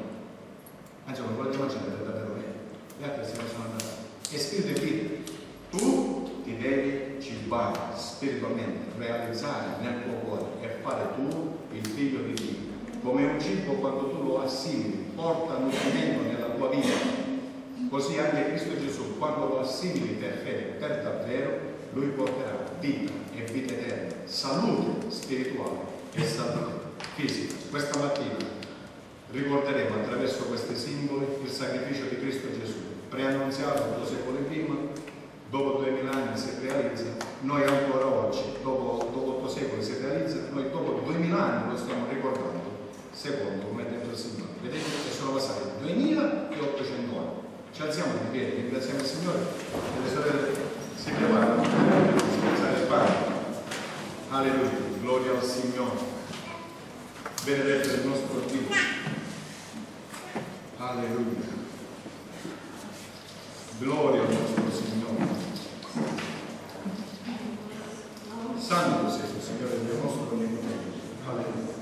anzi non volete mangiare per davvero bene, gli altri se ne sono andati. È spirito e vita. Tu ti devi cibare spiritualmente, realizzare nel tuo cuore e fare tu il figlio di Dio. Come un cibo, quando tu lo assimili, porta nutrimento nella tua vita. Così anche Cristo Gesù, quando lo assimili per fede, per davvero, Lui porterà vita e vita eterna, salute spirituale e salute fisica. Questa mattina ricorderemo attraverso questi simboli il sacrificio di Cristo Gesù, preannunziato 2 secoli prima, dopo 2000 anni si realizza, noi ancora oggi, dopo 8 secoli si realizza, noi dopo 2000 anni lo stiamo ricordando, secondo come ha detto il Signore. Vedete che sono passati 2800 anni. Ci alziamo di piedi, ringraziamo il Signore e le sorelle si preparano per spezzare il pane. Alleluia, gloria al Signore. Benedetto il nostro Dio. Alleluia. Gloria al nostro Signore. Santo sei tu, Signore, il nostro Onnipotente. Alleluia.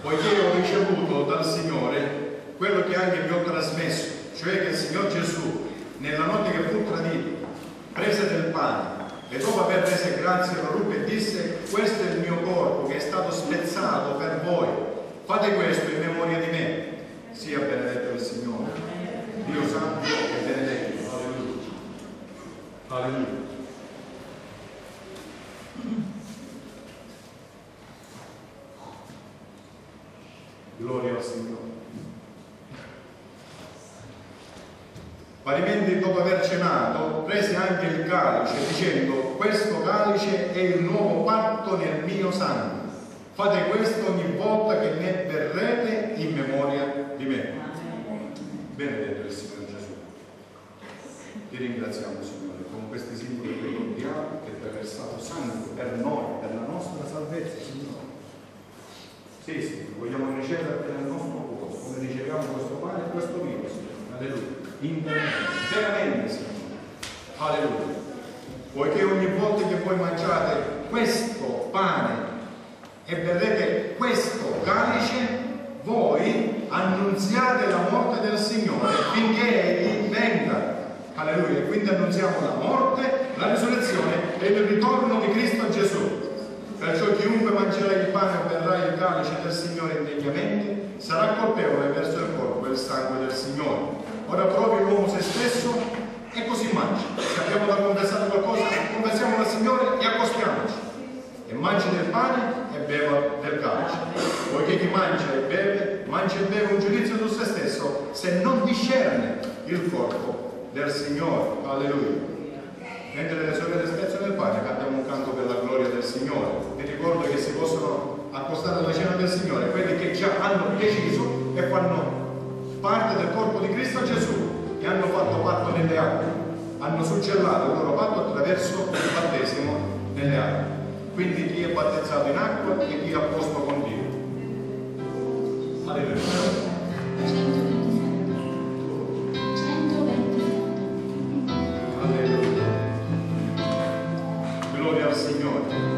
Poiché ho ricevuto dal Signore quello che anche vi ho trasmesso, cioè che il Signor Gesù, nella notte che fu tradito, prese del pane e dopo aver reso grazie lo ruppe e disse: questo è il mio corpo che è stato spezzato per voi, fate questo in memoria di me. Sia benedetto il Signore, Dio santo e benedetto. Alleluia. Alleluia. Gloria al Signore. Parimenti, dopo aver cenato, prese anche il calice, dicendo: questo calice è il nuovo patto nel mio sangue. Fate questo ogni volta che ne berrete in memoria di me. Benedetto il Signore Gesù. Ti ringraziamo, Signore, con questi simboli che ricordiamo che tu hai versato sangue per noi, per la nostra salvezza, Signore. Sì, sì, vogliamo ricevere nel nostro cuore, come riceviamo questo pane e questo vino, Signore. Alleluia. Veramente, Signore. Alleluia. Poiché ogni volta che voi mangiate questo pane e berrete questo calice, voi annunziate la morte del Signore finché Egli venga. Alleluia. E quindi annunziamo la morte, la risurrezione e il ritorno di Cristo Gesù. Perciò chiunque mangerà il pane o berrà il calice del Signore indegnamente sarà colpevole verso il corpo e il sangue del Signore. Ora provi l'uomo se stesso e così mangi. Se abbiamo da confessare qualcosa, confessiamo al Signore e accostiamoci. E mangi del pane e beva del calice. Poiché chi mangia e beve un giudizio su se stesso, se non discerne il corpo del Signore. Alleluia. Mentre le sorelle spezzano il pane, cantiamo un canto per la gloria del Signore. Vi ricordo che si possono accostare alla cena del Signore quelli che già hanno deciso e fanno parte del corpo di Cristo Gesù e hanno fatto patto nelle acque, hanno suggellato il loro patto attraverso il battesimo nelle acque. Quindi chi è battezzato in acqua e chi è a posto con Dio. Alleluia. Gloria al Signore.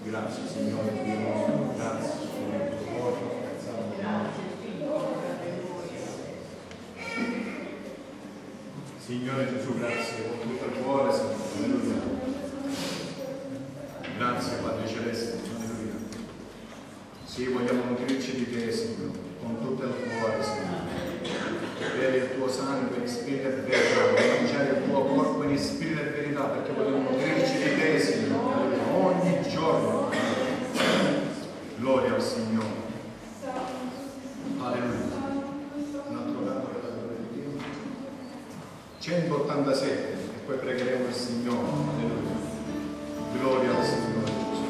Grazie Signore Dio nostro, grazie per il tuo cuore, Signore Gesù, grazie con tutto il cuore, Signore. Grazie Padre Celeste, alleluia. Sì, vogliamo nutrirci di te, Signore, con tutto il cuore, Signore. Per il tuo sangue in spirito e verità, vogliamo mangiare il tuo corpo in spirito e verità, perché vogliamo nutrirci di te, Signore, ogni giorno. Gloria al Signore. Alleluia. Un altro canto per la gloria di Dio. 187, e poi pregheremo il Signore. Alleluia. Gloria al Signore Gesù.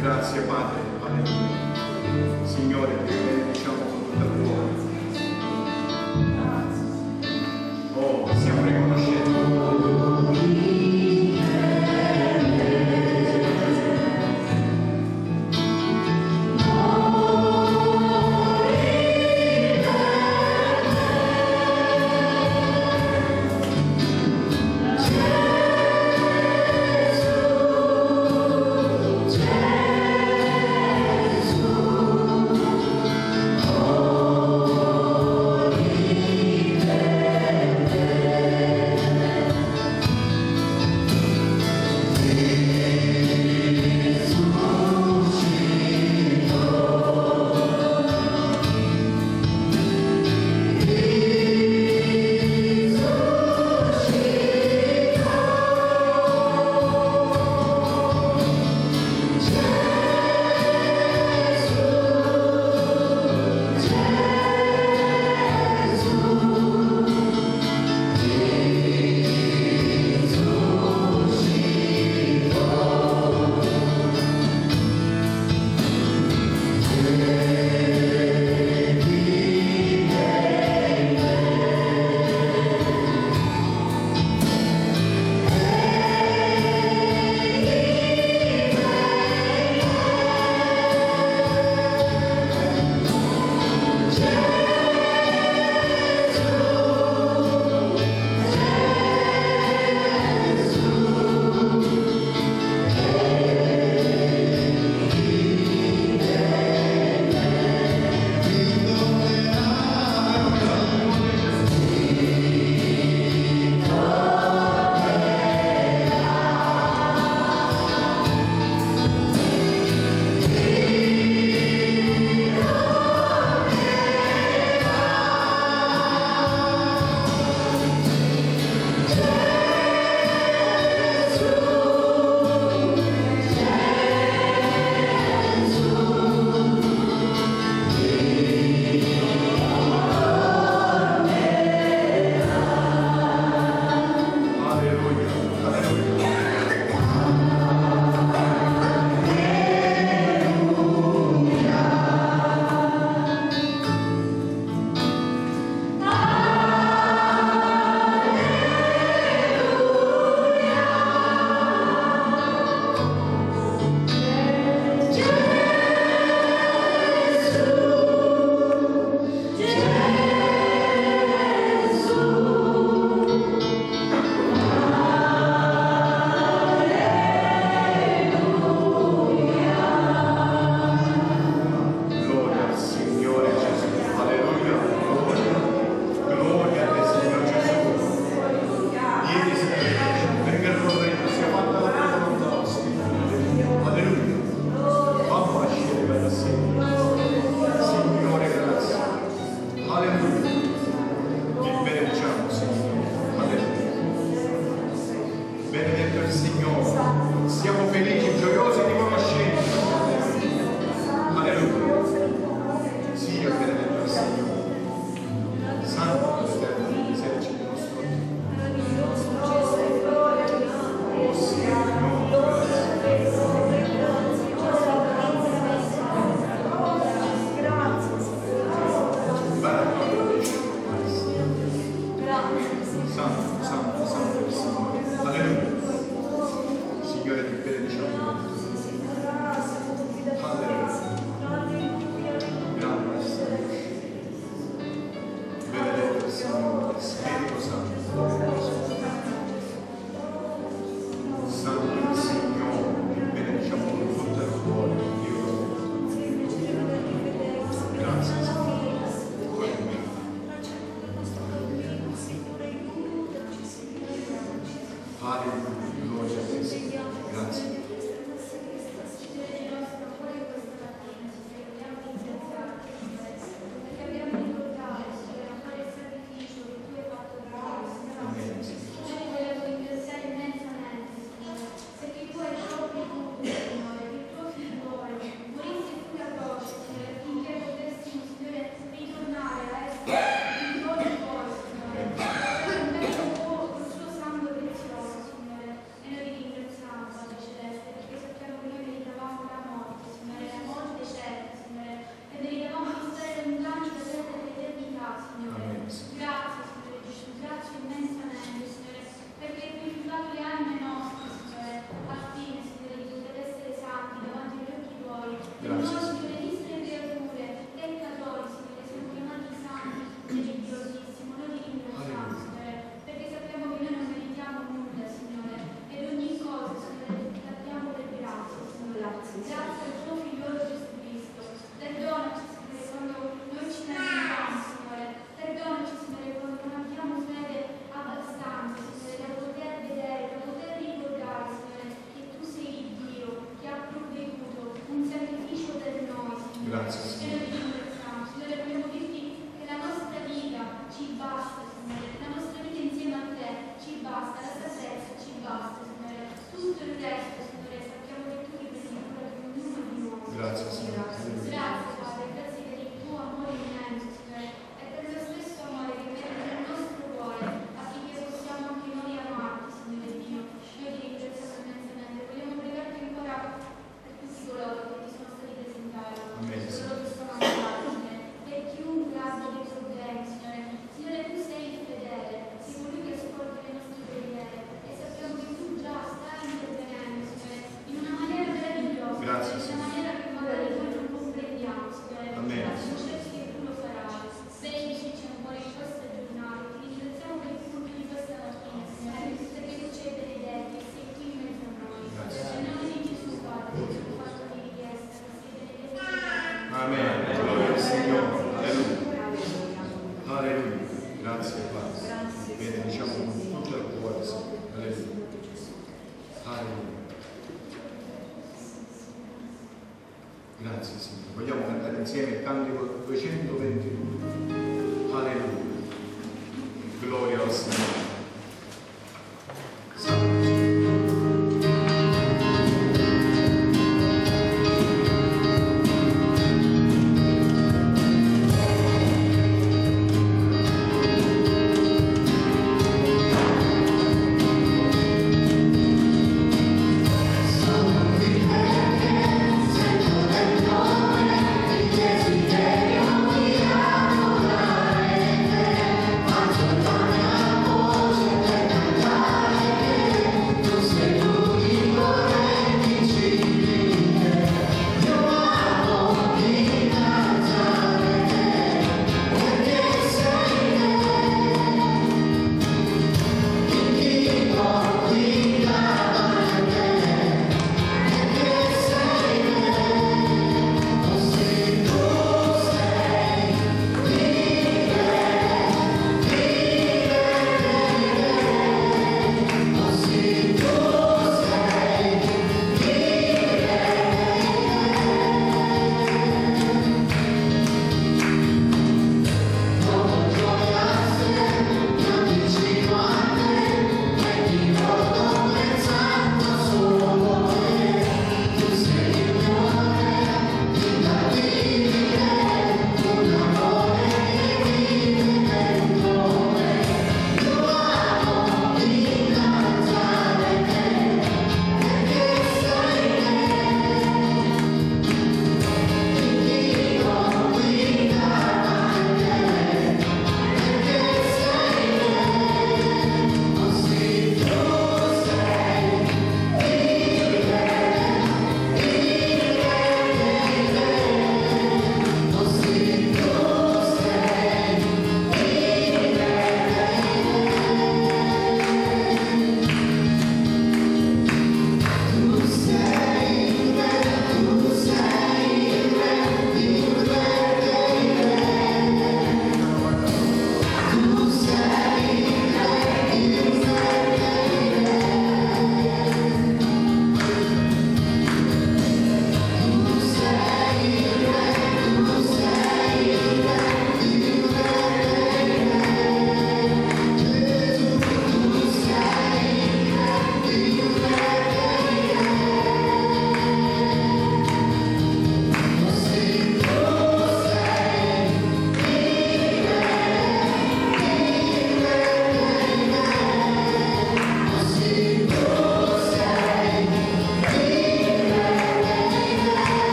Grazie Padre, alleluia. Signore, ti benediciamo con tutto il cuore. Oh, siamo riconoscenti. Oh Alleluia, gloria a te, Signore. Grazie. Grazie Signore. Vogliamo cantare insieme il cantico 222. Alleluia. Gloria al Signore. Amore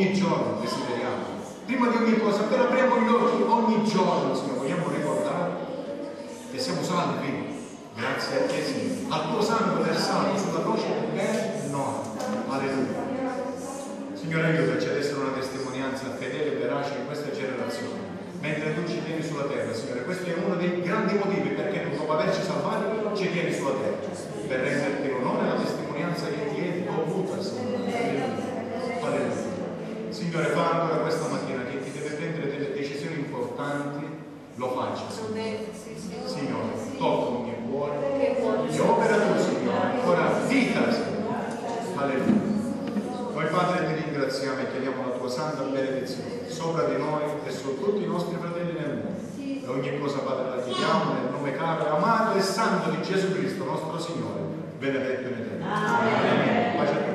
ogni giorno desideriamo. Prima di ogni cosa, appena apriamo gli occhi, ogni giorno, Signore, vogliamo ricordare che siamo salvi. Grazie a te, Signore. Al tuo sangue versato sulla croce del bene, no. Alleluia. Signore, aiutaci ad essere una testimonianza fedele e verace in questa generazione. Mentre tu ci tieni sulla terra, Signore, questo è uno dei grandi motivi perché tu, dopo averci salvati, ci tieni sulla terra, per renderti l'onore e la testimonianza che ti è dovuta, Signore. Alleluia. Alleluia. Signore, fa ancora questa mattina che ti deve prendere delle decisioni importanti, lo faccia, Signore. Signore, tocca ogni cuore e opera tu, Signore, ancora vita, Signore. Alleluia. Noi, Padre, ti ringraziamo e chiediamo la tua santa benedizione sopra di noi e su tutti i nostri fratelli nel mondo. E ogni cosa, Padre, la chiediamo nel nome caro, amato e santo di Gesù Cristo, nostro Signore, benedetto in eterno. Amen.